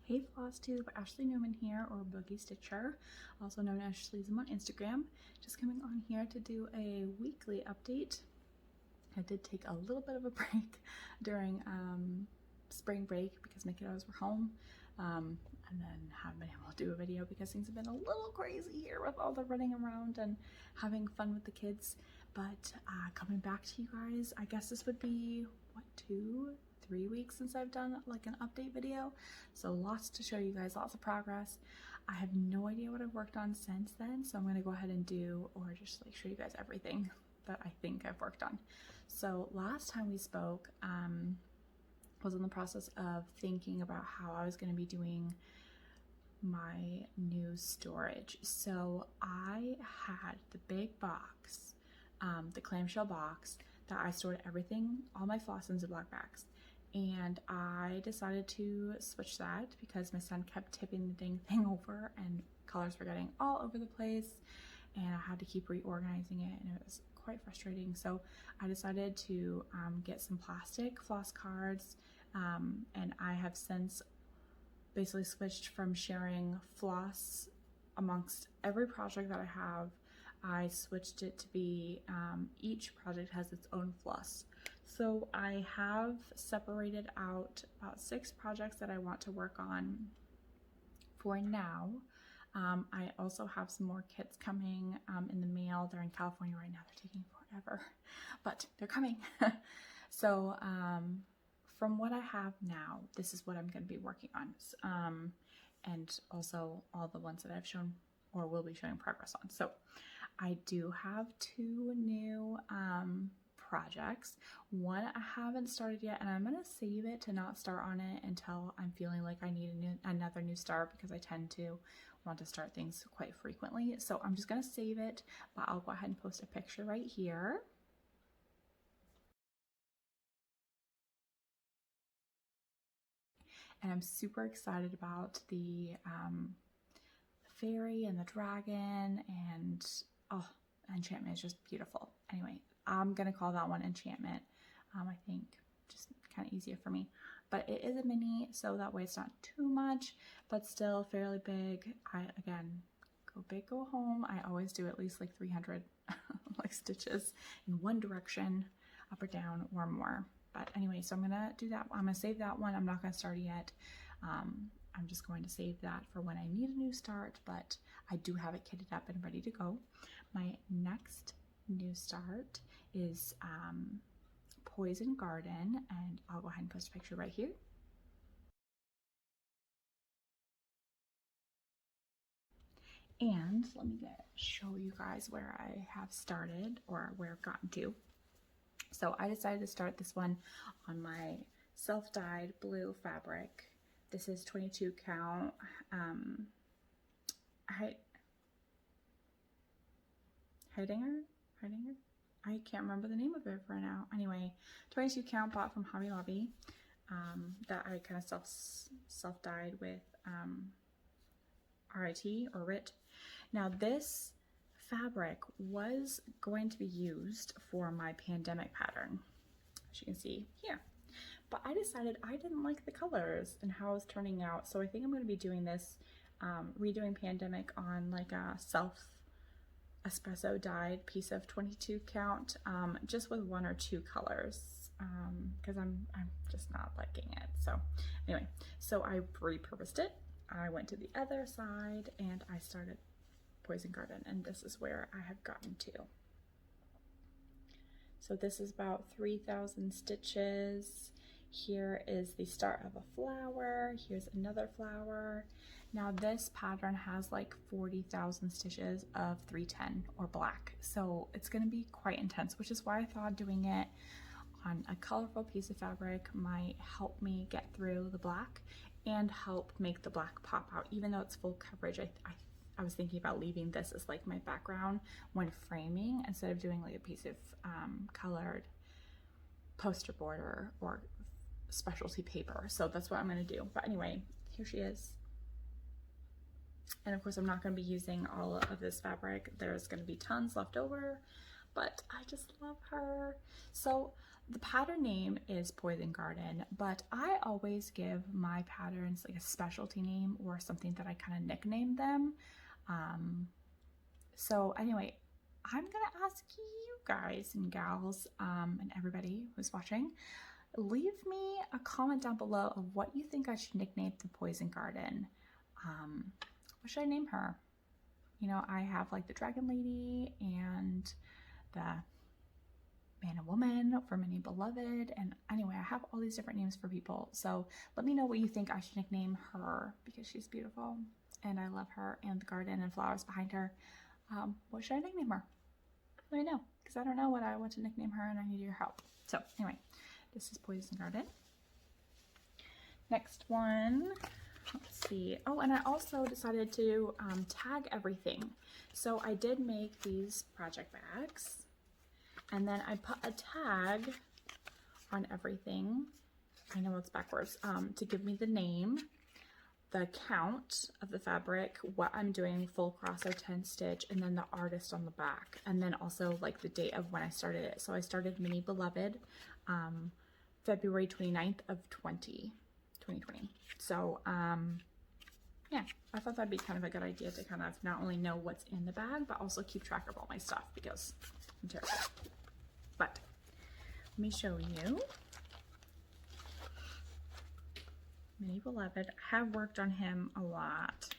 Hey Flosstube, Ashley Newman here, or Boogie Stitcher, also known as Schleezem on Instagram. Just coming on here to do a weekly update. I did take a little bit of a break during spring break because my kiddos were home, and then haven't been able to do a video because things have been a little crazy here with all the running around and having fun with the kids. But coming back to you guys, I guess this would be, what, 2-3 weeks since I've done like an update video, so lots to show you guys, lots of progress. I have no idea what I've worked on since then, so I'm going to go ahead and do, or just like show you guys everything that I think I've worked on. So last time we spoke, was in the process of thinking about how I was going to be doing my new storage. So I had the big box, the clamshell box that I stored everything, all my floss in Ziploc bags. And I decided to switch that because my son kept tipping the dang thing over and colors were getting all over the place, and I had to keep reorganizing it, and it was quite frustrating. So I decided to get some plastic floss cards, and I have since basically switched from sharing floss amongst every project that I have. I switched it to be each project has its own floss. So I have separated out about 6 projects that I want to work on for now. I also have some more kits coming in the mail. They're in California right now. They're taking forever, but they're coming. So from what I have now, this is what I'm going to be working on. And also all the ones that I've shown or will be showing progress on. So I do have 2 new projects. One I haven't started yet, and I'm going to save it to not start on it until I'm feeling like I need another new start, because I tend to want to start things quite frequently. So I'm just going to save it, but I'll go ahead and post a picture right here. And I'm super excited about the fairy and the dragon, and oh, enchantment is just beautiful. Anyway, I'm gonna call that one enchantment. I think just kind of easier for me, but it is a mini, so that way it's not too much, but still fairly big. Again, go big, go home. I always do at least like 300 like stitches in one direction, up or down or more. But anyway, so I'm gonna do that. I'm gonna save that one. I'm not gonna start yet. I'm just going to save that for when I need a new start, but I do have it kitted up and ready to go. My next new start is Poison Garden, and I'll go ahead and post a picture right here. And let me show you guys where I have started, or where I've gotten to. So I decided to start this one on my self-dyed blue fabric. This is 22 count. Hardanger? I can't remember the name of it for now. Anyway, 22 count, bought from Hobby Lobby, that I kind of self-dyed with RIT or RIT. Now this fabric was going to be used for my pandemic pattern, as you can see here, but I decided I didn't like the colors and how it was turning out, so I think I'm going to be doing this, redoing pandemic on like a self espresso dyed piece of 22 count, just with 1 or 2 colors, because I'm just not liking it. So anyway, so I repurposed it. I went to the other side and I started Poison Garden, and this is where I have gotten to. So this is about 3,000 stitches. Here is the start of a flower. Here's another flower. Now this pattern has like 40,000 stitches of 310 or black, so it's going to be quite intense, which is why I thought doing it on a colorful piece of fabric might help me get through the black and help make the black pop out. Even though it's full coverage, I was thinking about leaving this as like my background when framing, instead of doing like a piece of colored poster board or specialty paper. So that's what I'm going to do. But anyway, here she is. And of course I'm not going to be using all of this fabric. There's going to be tons left over, but I just love her. So the pattern name is Poison Garden, but I always give my patterns like a specialty name or something that I kind of nickname them. So anyway, I'm gonna ask you guys and gals and everybody who's watching, leave me a comment down below of what you think I should nickname the Poison Garden. What should I name her? You know, I have like the Dragon Lady and the Man and Woman for Many Beloved, and anyway, I have all these different names for people, so let me know what you think I should nickname her, because she's beautiful and I love her, and the garden and flowers behind her. What should I nickname her? Let me know, because I don't know what I want to nickname her and I need your help. So anyway, this is Poison Garden. Next one, let's see. Oh, and I also decided to tag everything. So I did make these project bags, and then I put a tag on everything. I know it's backwards, to give me the name, the count of the fabric, what I'm doing, full cross or 10 stitch, and then the artist on the back, and then also like the date of when I started it. So I started Mini Beloved February 29th of 2020. So yeah, I thought that'd be kind of a good idea to kind of not only know what's in the bag, but also keep track of all my stuff, because I'm terrible. But let me show you. Mini Beloved. I have worked on him a lot.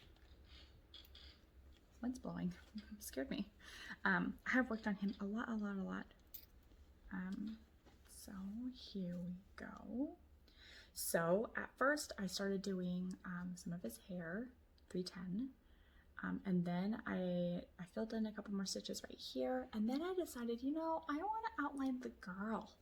Wind's blowing. It scared me. I have worked on him a lot. So here we go. So at first I started doing some of his hair, 310. And then I filled in a couple more stitches right here. And then I decided, you know, I want to outline the girl,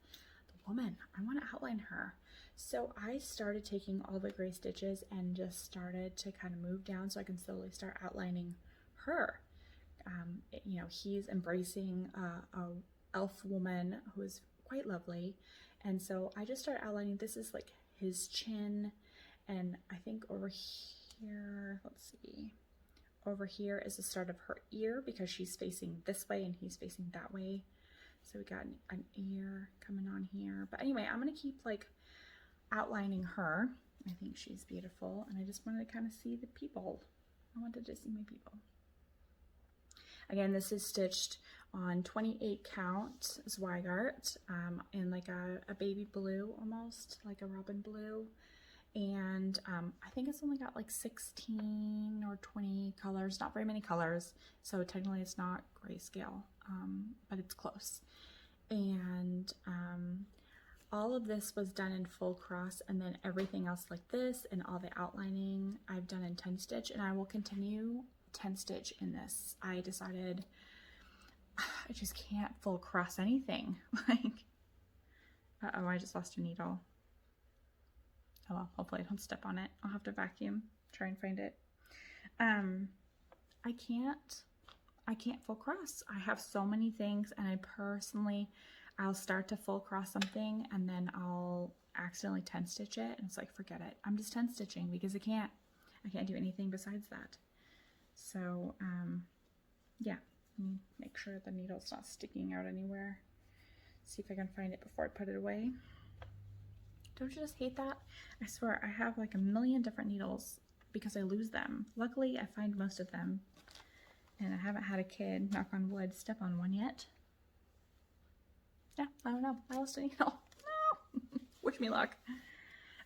the woman. I want to outline her. So I started taking all the gray stitches and just started to kind of move down so I can slowly start outlining her. You know, he's embracing a elf woman who is quite lovely. And so I just started outlining. This is like his chin. And I think over here, let's see. Over here is the start of her ear, because she's facing this way and he's facing that way. So we got an ear coming on here. But anyway, I'm going to keep like outlining her. I think she's beautiful, and I just wanted to kind of see the people. I wanted to see my people. Again, this is stitched on 28 count Zweigart in like a baby blue, almost like a robin blue. And I think it's only got like 16 or 20 colors, not very many colors, so technically it's not grayscale, but it's close. And all of this was done in full cross, and then everything else like this and all the outlining I've done in 10 stitch, and I will continue 10 stitch in this. I decided I just can't full cross anything. Like, uh-oh, I just lost a needle. Oh well, hopefully I don't step on it. I'll have to vacuum, try and find it. I can't full cross. I have so many things, and I'll start to full cross something and then I'll accidentally 10 stitch it, and it's like, forget it. I'm just 10 stitching because I can't do anything besides that. So yeah, make sure the needle's not sticking out anywhere. See if I can find it before I put it away. Don't you just hate that? I swear, I have like a million different needles because I lose them. Luckily, I find most of them, and I haven't had a kid, knock on wood, step on one yet. Yeah, I don't know. I lost a needle. No! Wish me luck.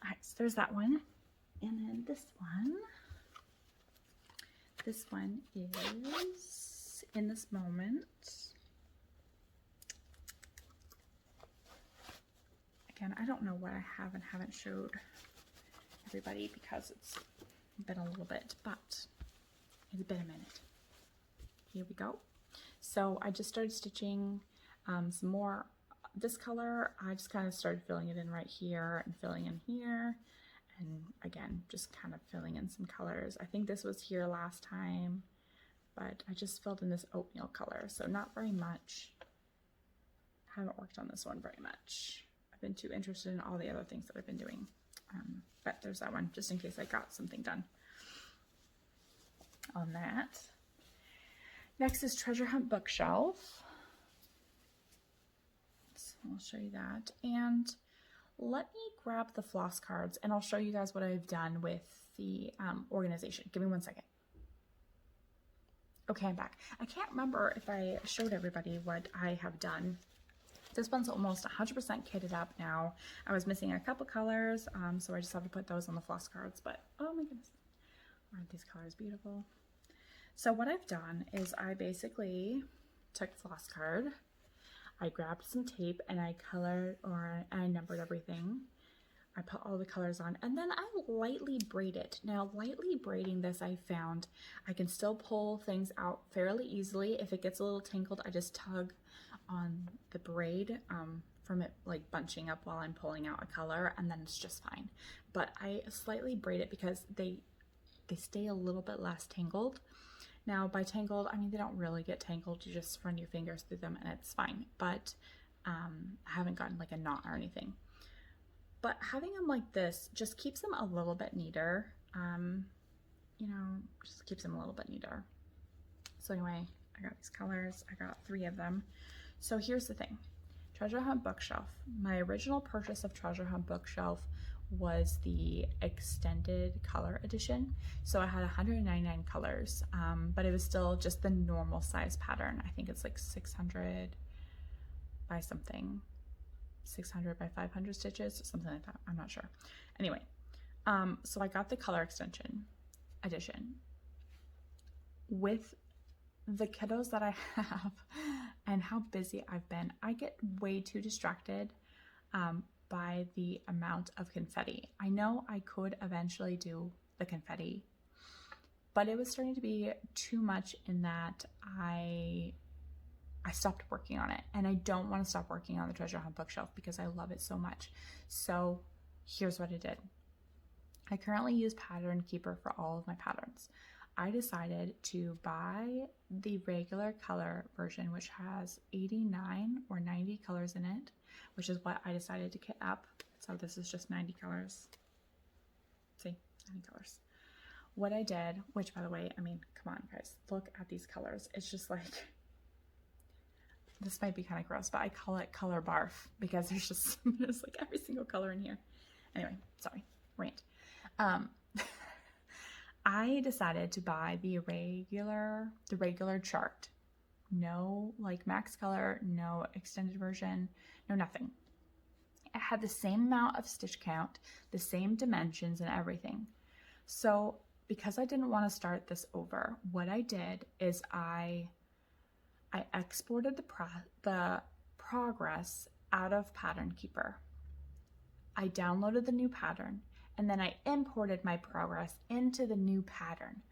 All right, so there's that one. And then this one. This one is In This Moment. Again, I don't know what I have and haven't showed everybody because it's been a little bit, but it's been a minute. Here we go. So I just started stitching some more this color. I just kind of started filling it in right here and filling in here, and again just kind of filling in some colors. I think this was here last time, but I just filled in this oatmeal color, so not very much. Haven't worked on this one very much. I've been too interested in all the other things that I've been doing, but there's that one just in case I got something done on that. Next is Treasure Hunt Bookshelf. So I'll show you that. And let me grab the floss cards and I'll show you guys what I've done with the organization. Give me 1 second. Okay, I'm back. I can't remember if I showed everybody what I have done. This one's almost 100% kitted up now. I was missing a couple colors, so I just have to put those on the floss cards, but oh my goodness, aren't these colors beautiful? So what I've done is I basically took floss card, I grabbed some tape and I colored or I numbered everything. I put all the colors on and then I lightly braid it. Now lightly braiding this, I found I can still pull things out fairly easily. If it gets a little tangled, I just tug on the braid from it like bunching up while I'm pulling out a color, and then it's just fine. But I slightly braid it because they stay a little bit less tangled. Now by tangled, I mean they don't really get tangled, you just run your fingers through them and it's fine. But I haven't gotten like a knot or anything. But having them like this just keeps them a little bit neater. You know, just keeps them a little bit neater. So anyway, I got these colors, I got 3 of them. So here's the thing, Treasure Hunt Bookshelf. My original purchase of Treasure Hunt Bookshelf was the extended color edition. So I had 199 colors, but it was still just the normal size pattern. I think it's like 600 by something, 600 by 500 stitches, something like that. I'm not sure. Anyway, so I got the color extension edition. With the kiddos that I have and how busy I've been, I get way too distracted by the amount of confetti. I know I could eventually do the confetti, but it was starting to be too much in that I stopped working on it, and I don't want to stop working on the Treasure Hunt Bookshelf because I love it so much. So here's what I did. I currently use Pattern Keeper for all of my patterns. I decided to buy the regular color version, which has 89 or 90 colors in it, which is what I decided to kit up. So this is just 90 colors. See, 90 colors. What I did, which by the way, I mean, come on guys, look at these colors. It's just like, this might be kind of gross, but I call it color barf because there's like every single color in here. Anyway, sorry, rant. I decided to buy the regular chart. No like max color, no extended version, no nothing. It had the same amount of stitch count, the same dimensions and everything. So because I didn't want to start this over, what I did is I exported the progress out of Pattern Keeper. I downloaded the new pattern, and then I imported my progress into the new pattern.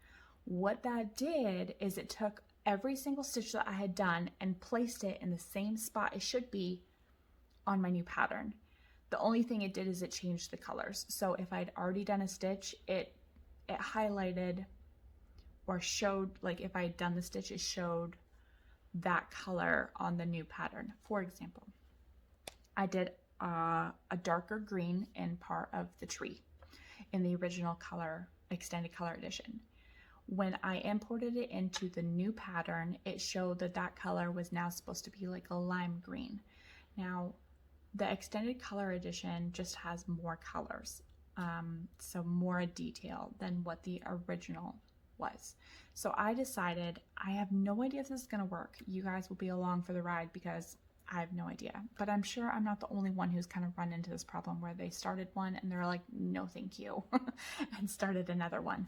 What that did is it took every single stitch that I had done and placed it in the same spot it should be on my new pattern. The only thing it did is it changed the colors. So if I'd already done a stitch, it highlighted or showed, like if I had done the stitch, it showed that color on the new pattern. For example, I did a darker green in part of the tree in the original color, extended color edition. When I imported it into the new pattern, it showed that that color was now supposed to be like a lime green. Now, the extended color edition just has more colors, so more detail than what the original was. So I decided, I have no idea if this is going to work. You guys will be along for the ride because I have no idea, but I'm sure I'm not the only one who's kind of run into this problem where they started one and they're like, no, thank you, and started another one.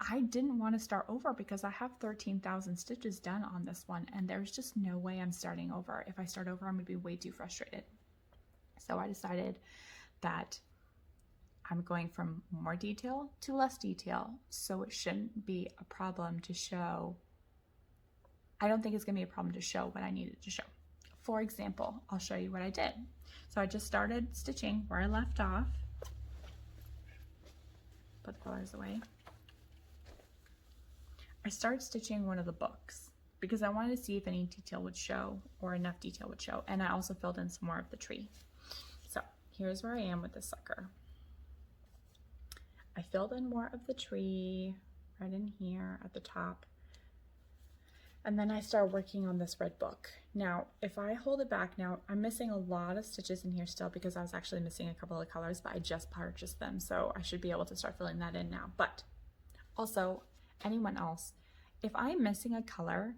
I didn't want to start over because I have 13,000 stitches done on this one, and there's just no way I'm starting over. If I start over, I'm going to be way too frustrated. So I decided that I'm going from more detail to less detail, so it shouldn't be a problem to show. I don't think it's going to be a problem to show what I needed to show. For example, I'll show you what I did. So I just started stitching where I left off. Put the colors away. I started stitching one of the books because I wanted to see if any detail would show or enough detail would show. And I also filled in some more of the tree. So here's where I am with this sucker. I filled in more of the tree right in here at the top. And then I start working on this red book. Now, if I hold it back now, I'm missing a lot of stitches in here still because I was actually missing a couple of colors, but I just purchased them. So I should be able to start filling that in now. But also, anyone else, if I'm missing a color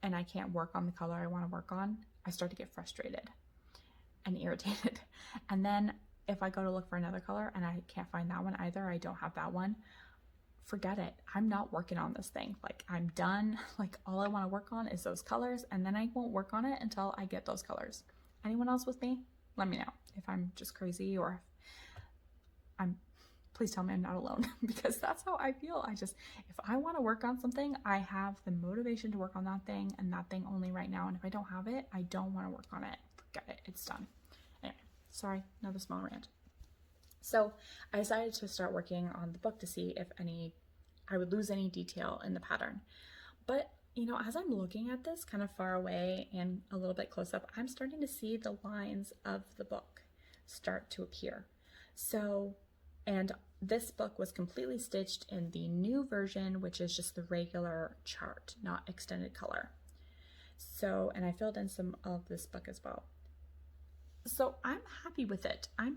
and I can't work on the color I want to work on, I start to get frustrated and irritated. And then if I go to look for another color and I can't find that one either, I don't have that one, forget it. I'm not working on this thing. Like, I'm done. Like, all I want to work on is those colors, and then I won't work on it until I get those colors. Anyone else with me? Let me know if I'm just crazy, or if please tell me I'm not alone, because that's how I feel. If I want to work on something, I have the motivation to work on that thing and that thing only right now. And if I don't have it, I don't want to work on it. Forget it. It's done. Anyway, sorry, another small rant. So I decided to start working on the book to see if I would lose any detail in the pattern. But, you know, as I'm looking at this kind of far away and a little bit close up, I'm starting to see the lines of the book start to appear. So, and this book was completely stitched in the new version, which is just the regular chart, not extended color. So, and I filled in some of this book as well. So I'm happy with it. I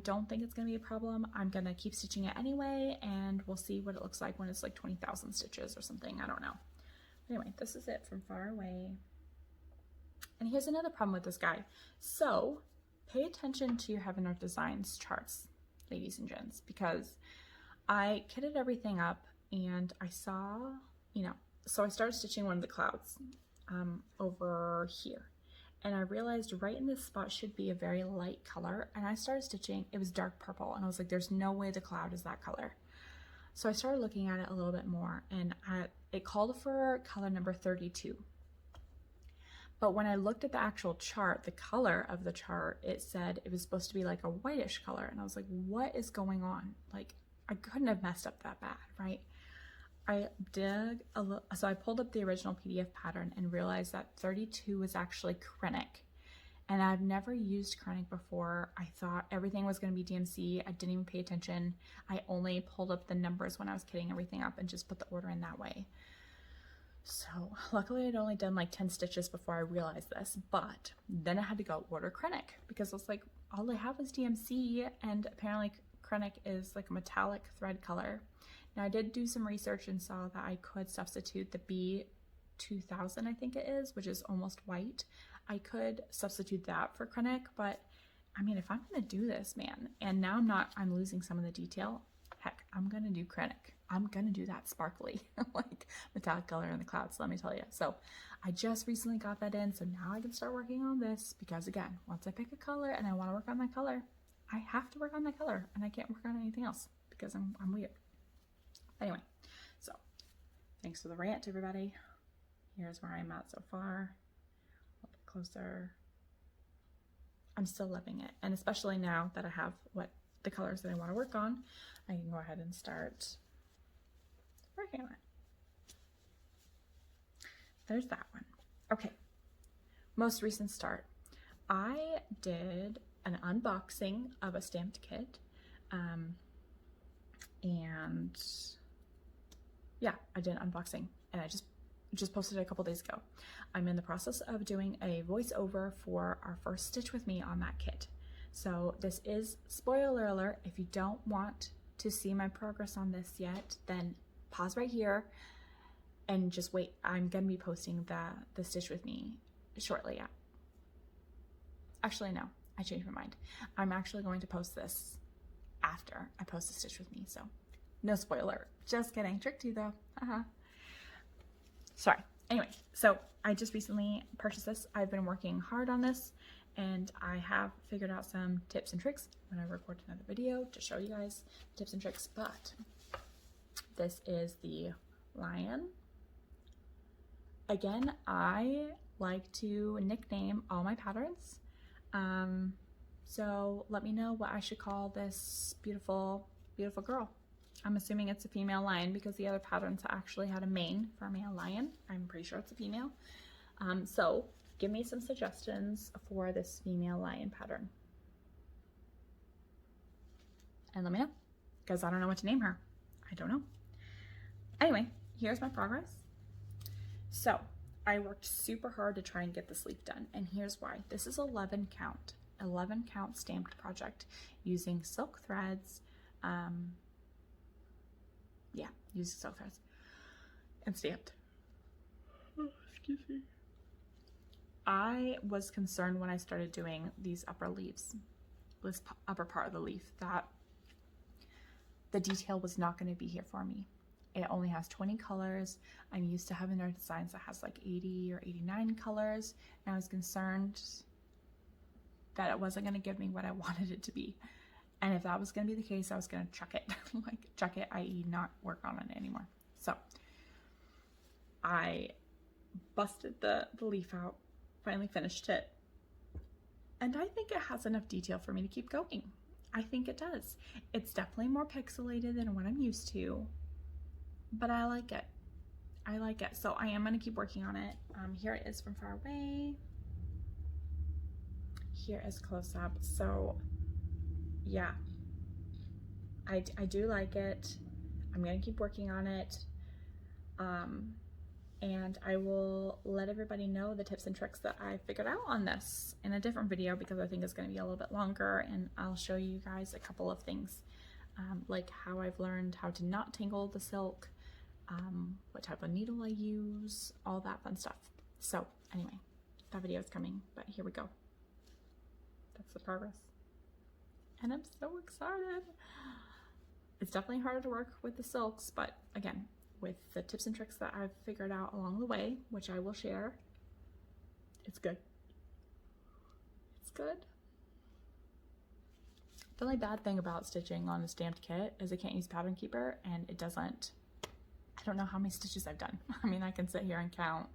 don't think it's going to be a problem. I'm going to keep stitching it anyway, and we'll see what it looks like when it's like 20,000 stitches or something. I don't know. Anyway, this is it from far away. And here's another problem with this guy. So pay attention to your Heaven Art Designs charts, ladies and gents, because I kitted everything up and I saw, you know, so I started stitching one of the clouds over here. And I realized right in this spot should be a very light color. And I started stitching, it was dark purple. And I was like, there's no way the cloud is that color. So I started looking at it a little bit more, and it called for color number 32. But when I looked at the actual chart, the color of the chart, it said it was supposed to be like a whitish color. And I was like, what is going on? Like, I couldn't have messed up that bad, right? I did a little, so I pulled up the original PDF pattern and realized that 32 was actually Krennic. And I've never used Krennic before. I thought everything was going to be DMC. I didn't even pay attention. I only pulled up the numbers when I was kitting everything up and just put the order in that way. So luckily I'd only done like 10 stitches before I realized this, but then I had to go order Krennic because I was like, all I have is DMC, and apparently Krennic is like a metallic thread color. Now I did do some research and saw that I could substitute the B2000, I think it is, which is almost white. I could substitute that for Krennic, but I mean, if I'm gonna do this, man, and now I'm losing some of the detail, heck, I'm gonna do Krennic. I'm gonna do that sparkly, like metallic color in the clouds, let me tell you. So I just recently got that in, so now I can start working on this, because again, once I pick a color and I wanna work on that color, I have to work on that color, and I can't work on anything else because I'm weird. Anyway, so thanks for the rant, everybody. Here's where I'm at so far. A little bit closer. I'm still loving it, and especially now that I have the colors that I want to work on, I can go ahead and start working on it. There's that one. Okay, most recent start. I did an unboxing of a stamped kit, and yeah, I did an unboxing, and I just posted it a couple days ago. I'm in the process of doing a voiceover for our first Stitch With Me on that kit. So this is, spoiler alert, if you don't want to see my progress on this yet, then pause right here and just wait. I'm gonna be posting the Stitch With Me shortly. Actually, no, I changed my mind. I'm actually going to post this after I post the Stitch With Me, so no spoiler. Just kidding. Tricked you though. Sorry. Anyway, so I just recently purchased this. I've been working hard on this, and I have figured out some tips and tricks when I record another video to show you guys tips and tricks. But this is the lion. Again, I like to nickname all my patterns. So let me know what I should call this beautiful, beautiful girl. I'm assuming it's a female lion because the other patterns actually had a mane for a male lion. I'm pretty sure it's a female. So give me some suggestions for this female lion pattern. And let me know, because I don't know what to name her. I don't know. Anyway, here's my progress. So I worked super hard to try and get this leaf done, and here's why. This is 11 count stamped project using silk threads. Using silk threads and stamped. Oh, excuse me. I was concerned when I started doing these upper leaves, this upper part of the leaf, that the detail was not going to be here for me. It only has 20 colors. I'm used to having their designs that has like 80 or 89 colors, and I was concerned that it wasn't going to give me what I wanted it to be. And if that was going to be the case, I was going to chuck it, like chuck it, i.e. not work on it anymore. So I busted the leaf out, finally finished it, and I think it has enough detail for me to keep going. I think it does. It's definitely more pixelated than what I'm used to, but I like it. I like it. So I am going to keep working on it. Here it is from far away. Here is close up. So yeah, I do like it. I'm going to keep working on it. And I will let everybody know the tips and tricks that I figured out on this in a different video, because I think it's going to be a little bit longer, and I'll show you guys a couple of things, like how I've learned how to not tangle the silk, what type of needle I use, all that fun stuff. So anyway, that video is coming, but here we go. That's the progress. And I'm so excited. It's definitely harder to work with the silks, but again, with the tips and tricks that I've figured out along the way, which I will share, it's good. It's good. The only bad thing about stitching on a stamped kit is I can't use pattern keeper, and it doesn't, I don't know how many stitches I've done. I mean, I can sit here and count,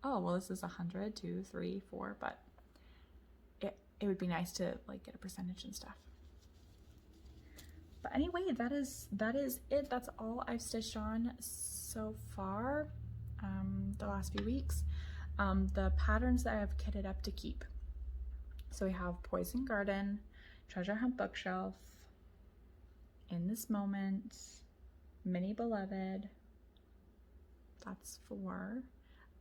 oh, well, this is 100, 2, 3, 4, but it would be nice to like get a percentage and stuff. But anyway, that is it. That's all I've stitched on so far, the last few weeks. The patterns that I've kitted up to keep. So we have Poison Garden, Treasure Hunt Bookshelf, In This Moment, Mini Beloved, that's 4.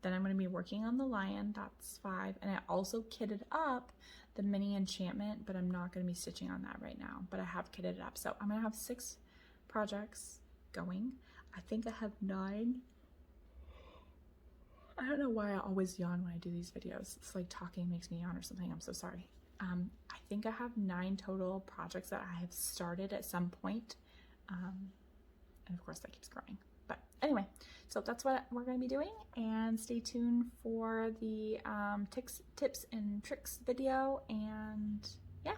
Then I'm going to be working on the Lion, that's 5. And I also kitted up the Mini Enchantment, but I'm not going to be stitching on that right now, but I have kitted it up. So I'm going to have 6 projects going. I think I have 9. I don't know why I always yawn when I do these videos. It's like talking makes me yawn or something. I'm so sorry. I think I have 9 total projects that I have started at some point. And of course that keeps growing. But anyway, so that's what we're going to be doing, and stay tuned for the tips and tricks video, and yeah,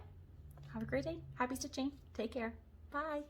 have a great day. Happy stitching. Take care. Bye.